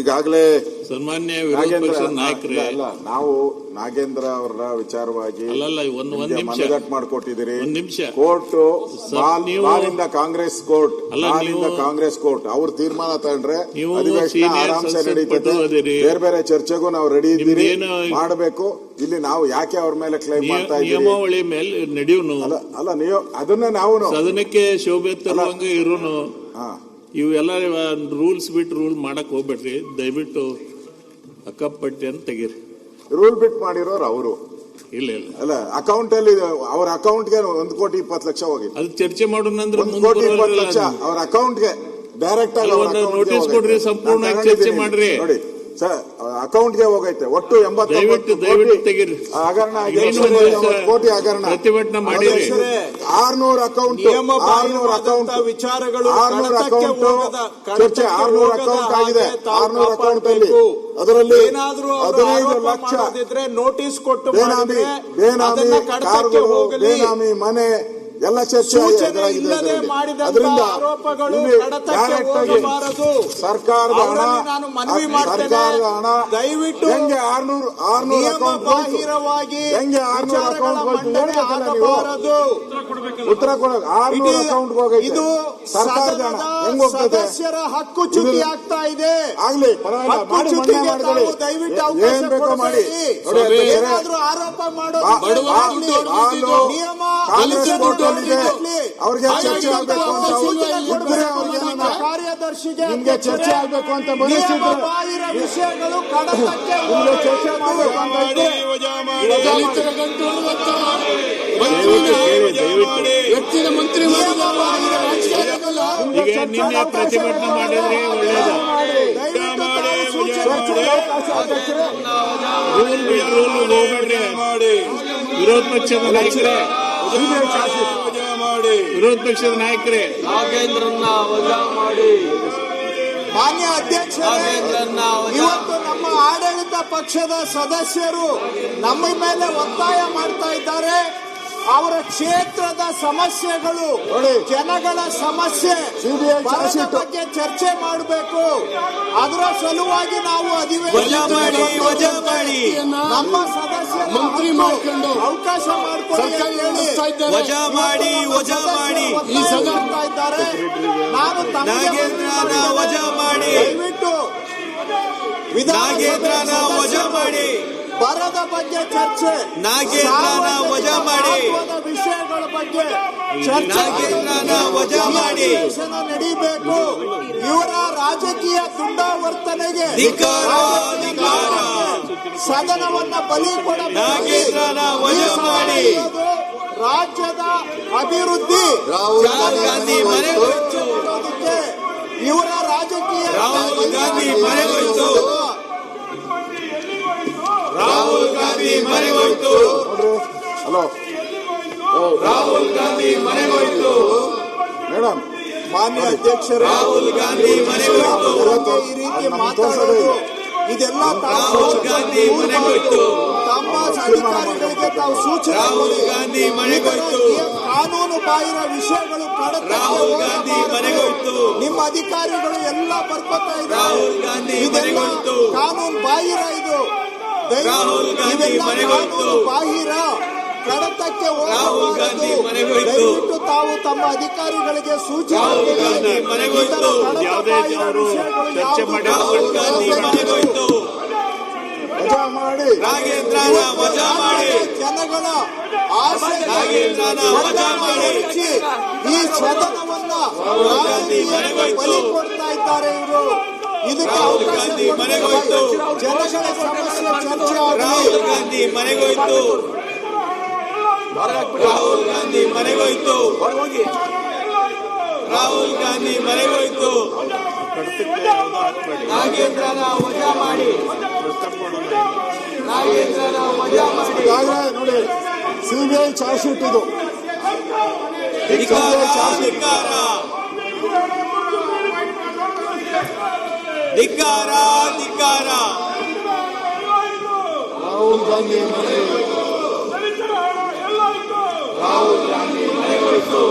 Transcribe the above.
ಈಗಾಗಲೇ ಸನ್ಮಾನ್ಯ ವಿರೋಧ ಪಕ್ಷದ ನಾಯಕರೇ, ಅಲ್ಲ ನಾವು ನಾಗೇಂದ್ರ ಅವರ ವಿಚಾರವಾಗಿ ಮನಗಟ್ಟು ಮಾಡಿಕೊಟ್ಟಿದ್ದೀರಿ. ಒಂದು ನಿಮಿಷ court Congress court Congress court ಅವ್ರ ತೀರ್ಮಾನ ತಗೊಂಡ್ರೆ ಅಧಿವೇಶನ ಆರಾಮ್ಸೆ ನಡೀತದೆ. ಬೇರೆ ಬೇರೆ ಚರ್ಚೆಗೂ ನಾವು ರೆಡಿ ಇದ್ದೀರಿ, ಮಾಡಬೇಕು. ಇಲ್ಲಿ ನಾವು ಯಾಕೆ ಅವ್ರ ಮೇಲೆ ಕ್ಲೈಮ್ ಮಾಡ್ತಾ ಇದ್ದೀವಿ? ನಿಯಮಾವಳಿ ಮೇಲೆ ನಡೆಯುನು ಅಲ್ಲ ನೀವು ಅದನ್ನ ನಾವು ಸದನಕ್ಕೆ ಶೋಭೆ ತರುವಂಗೆ ಇರೋನು. ಇವೆಲ್ಲ ರೂಲ್ಸ್ ಬಿಟ್ಟು ರೂಲ್ ಮಾಡಕ್ ಹೋಗ್ಬೇಡ್ರಿ ದಯವಿಟ್ಟು. ಅಕ್ಕಪಟ್ಟಿ ಅಂತ ತೆಗೀರಿ. ರೂಲ್ ಬಿಟ್ ಮಾಡಿರೋರು ಅವರು. ಇಲ್ಲ ಅಲ್ಲ ಅಕೌಂಟ್ ಅಲ್ಲಿ ಅವ್ರ ಅಕೌಂಟ್ಗೆ 1,20,00,000 ಹೋಗಿತ್ತು. ಅದು ಚರ್ಚೆ ಮಾಡೋಣ ಅಂದ್ರೆ 1,20,00,000 ಅವ್ರ ಅಕೌಂಟ್ಗೆ ಡೈರೆಕ್ಟ್ ಆಗಿ ನೋಟಿಸ್ ಕೊಡ್ರಿ, ಸಂಪೂರ್ಣ ಚರ್ಚೆ ಮಾಡ್ರಿ. ನೋಡಿ ಸರ್, ಅಕೌಂಟ್ಗೆ ಹೋಗೈತೆ ಒಟ್ಟು 89 ತೆಗೀರಿ. ಹಗರಣ ಕೋಟಿ ಹಗರಣ ಪ್ರತಿಭಟನೆ ಮಾಡಿರಿ. 600 ಅಕೌಂಟ್ ವಿಚಾರಗಳು 600 ಅಕೌಂಟ್ ಚರ್ಚೆ 600 ಅಕೌಂಟ್ ಆಗಿದೆ. 600 ಅಕೌಂಟ್ ಅಲ್ಲಿ ಅದರಲ್ಲಿ 15 ಲಕ್ಷ ನೋಟಿಸ್ ಕೊಟ್ಟು ಬೇನಾಮಿ ಕಾರುಗಳು, ಬೇನಾಮಿ ಮನೆ ಎಲ್ಲ ಚರ್ಚೆ ಅದರಿಂದ ಸರ್ಕಾರದ ಹಣ ದಯವಿಟ್ಟು ಹೆಂಗೆ 600 ಬಾಹಿರವಾಗಿ ಹೆಂಗೆ 600 ಅಕೌಂಟ್ ಉತ್ತರ ಕೊಡೋದು 600 ಅಕೌಂಟ್ ಹೋಗೈತೆ. ಇದು ಸರ್ಕಾರದ ಹಣ ಹೆಂಗ್ ಹೋಗ್ತದೆ? ಸದಸ್ಯರ ಹಕ್ಕುಚ್ಯುತಿ ಆಗ್ತಾ ಇದೆ. ಆಗ್ಲಿ ಪರವಾಗಿಲ್ಲ, ದಯವಿಟ್ಟು ಏನ್ ಬೇಕೋ ಮಾಡಿ. ಏನಾದ್ರೂ ಆರೋಪ ಮಾಡೋದು ನಿಯಮ ಅವ್ರಿಗೆ ಚರ್ಚೆ ಆಗ್ಬೇಕು ಅಂತ ಕಾರ್ಯದರ್ಶಿಗೆ ನಿಮ್ಗೆ ಚರ್ಚೆ ಆಗ್ಬೇಕು ಅಂತ ವಿಷಯಗಳು ಕಡತಕ್ಕೆ ಚರ್ಚೆ ಮಾಡ್ಬೇಕು ಅಂತ ಹೆಚ್ಚಿನ ಮಂತ್ರಿ ಈಗ ನಿನ್ನೆ ಪ್ರತಿಭಟನೆ ಮಾಡಿದ್ರೆ ಒಳ್ಳೇದು. ವಿರೋಧ ಪಕ್ಷದ ನಾಯಕರೇ, ವಿರೋಧ ಪಕ್ಷದ ನಾಯಕರೇ, ನಾಗೇಂದ್ರನ್ನ ವಜಾ ಮಾಡಿ. ಮಾನ್ಯ ಅಧ್ಯಕ್ಷರೇ, ಇವತ್ತು ನಮ್ಮ ಆಡಳಿತ ಪಕ್ಷದ ಸದಸ್ಯರು ನಮ್ಮ ಮೇಲೆ ಒತ್ತಾಯ ಮಾಡ್ತಾ ಇದ್ದಾರೆ. ಅವರ ಕ್ಷೇತ್ರದ ಸಮಸ್ಯೆಗಳು, ಜನಗಳ ಸಮಸ್ಯೆ ಬಗ್ಗೆ ಚರ್ಚೆ ಮಾಡಬೇಕು. ಅದರ ಸಲುವಾಗಿ ನಾವು ಅಧಿವೇಶನ ನಮ್ಮ ಸದಸ್ಯರು ಮಂತ್ರಿ ಮಾಡ್ಕೊಂಡು ಅವಕಾಶ ಮಾಡಿಕೊಡಿ ಇದ್ದಾರೆ. ನಾನು ದಯವಿಟ್ಟು ವಿಧಾನಸಭೆ ಬರದ ಬಗ್ಗೆ ಚರ್ಚೆ, ವಿಷಯಗಳ ಬಗ್ಗೆ ಚರ್ಚೆ ನಡೀಬೇಕು. ಇವರ ರಾಜಕೀಯ ದುಂಡಾವರ್ತನೆಗೆ ಸದನವನ್ನ ಬಲಿ ಕೊಡಬೇಕು. ರಾಜ್ಯದ ಅಭಿವೃದ್ಧಿ ಇವರ ರಾಜಕೀಯ ರಾಹುಲ್ ಗಾಂಧಿ ಮನೆಗೋಯ್ತು. ಹಲೋ ರಾಹುಲ್ ಗಾಂಧಿ ಮನೆಗೋಯ್ತು. ಮೇಡಮ್, ಮಾನ್ಯ ಅಧ್ಯಕ್ಷರೇ, ರಾಹುಲ್ ಗಾಂಧಿ ಮನೆಗೋಯ್ತು. ಈ ರೀತಿ ಮಾತಾಡೋದು ಇದೆಲ್ಲ ರಾಹುಲ್ ಗಾಂಧಿ ಮನೆಗೋಯ್ತು. ತಮ್ಮ ಅಧಿಕಾರಿಗಳಿಗೆ ತಾವು ಸೂಚನೆ ರಾಹುಲ್ ಗಾಂಧಿ ಮನೆಗೋಯ್ತು. ಕಾನೂನು ಬಾಹಿರ ವಿಷಯಗಳು ರಾಹುಲ್ ಗಾಂಧಿ ಮನೆಗೋಯ್ತು. ನಿಮ್ಮ ಅಧಿಕಾರಿಗಳು ಎಲ್ಲ ಬರ್ಕೊತಾ ಇದ್ದಾರೆ. ರಾಹುಲ್ ಗಾಂಧಿ ಮನೆಗೋಯ್ತು. ಕಾನೂನು ಬಾಹಿರ ಇದು. ರಾಹುಲ್ ಗಾಂಧಿ ಮನೆಗೋಯ್ತು. ಬಾಹಿರ ಕಡತಕ್ಕೆ ರಾಹುಲ್ ಗಾಂಧಿ ಮನೆಗೋಯ್ತು. ದಯವಿಟ್ಟು ತಾವು ತಮ್ಮ ಅಧಿಕಾರಿಗಳಿಗೆ ಸೂಚನೆ ರಾಹುಲ್ ಗಾಂಧಿ ಮನೆಗೋಯ್ತು. ಯಾವುದೇ ಚರ್ಚೆ ಮಾಡಿ ರಾಹುಲ್ ಗಾಂಧಿ ಮನೆಗೋಯ್ತು. ವಜಾ ಮಾಡಿ, ನಾಗೇಂದ್ರನ ವಜಾ ಮಾಡಿ, ಜನಗಳ ಆಸೆ ನಾಗೇಂದ್ರನ ವಜಾ ಮಾಡಿ. ಈ ಸದನವನ್ನ ಬಲಿ ಕೊಡ್ತಾ ಇದ್ದಾರೆ ಇವರು. ಇದಕ್ಕೆ ರಾಹುಲ್ ಗಾಂಧಿ ಮನೆಗೋಯ್ತು. ಜನಗಳ ಸಮಸ್ಯೆ ಚರ್ಚೆ ರಾಹುಲ್ ಗಾಂಧಿ ಮನೆಗೋಯ್ತು. ರಾಹುಲ್ ಗಾಂಧಿ ಮನೆಗೋಯ್ತು. ರಾಹುಲ್ ಗಾಂಧಿ ಮನೆಗೋಯ್ತು. ನಾಗೇಂದ್ರನ ವಜಾ ಮಾಡಿ, ನಾಗೇಂದ್ರನ ವಜಾ ಮಾಡಿ. ನೋಡಿ, ಸಿಬಿಐ ಚಾರ್ಜ್ ಶೀಟ್ ಇದು. ಧಿಕ್ಕಾರ, ಧಿಕ್ಕಾರ, ಧಿಕ್ಕಾರ. ರಾಹುಲ್ ಗಾಂಧಿ ರಾಹುಲ್ ಗಾಂಧಿ ಮನೆಗೋಯ್ತು.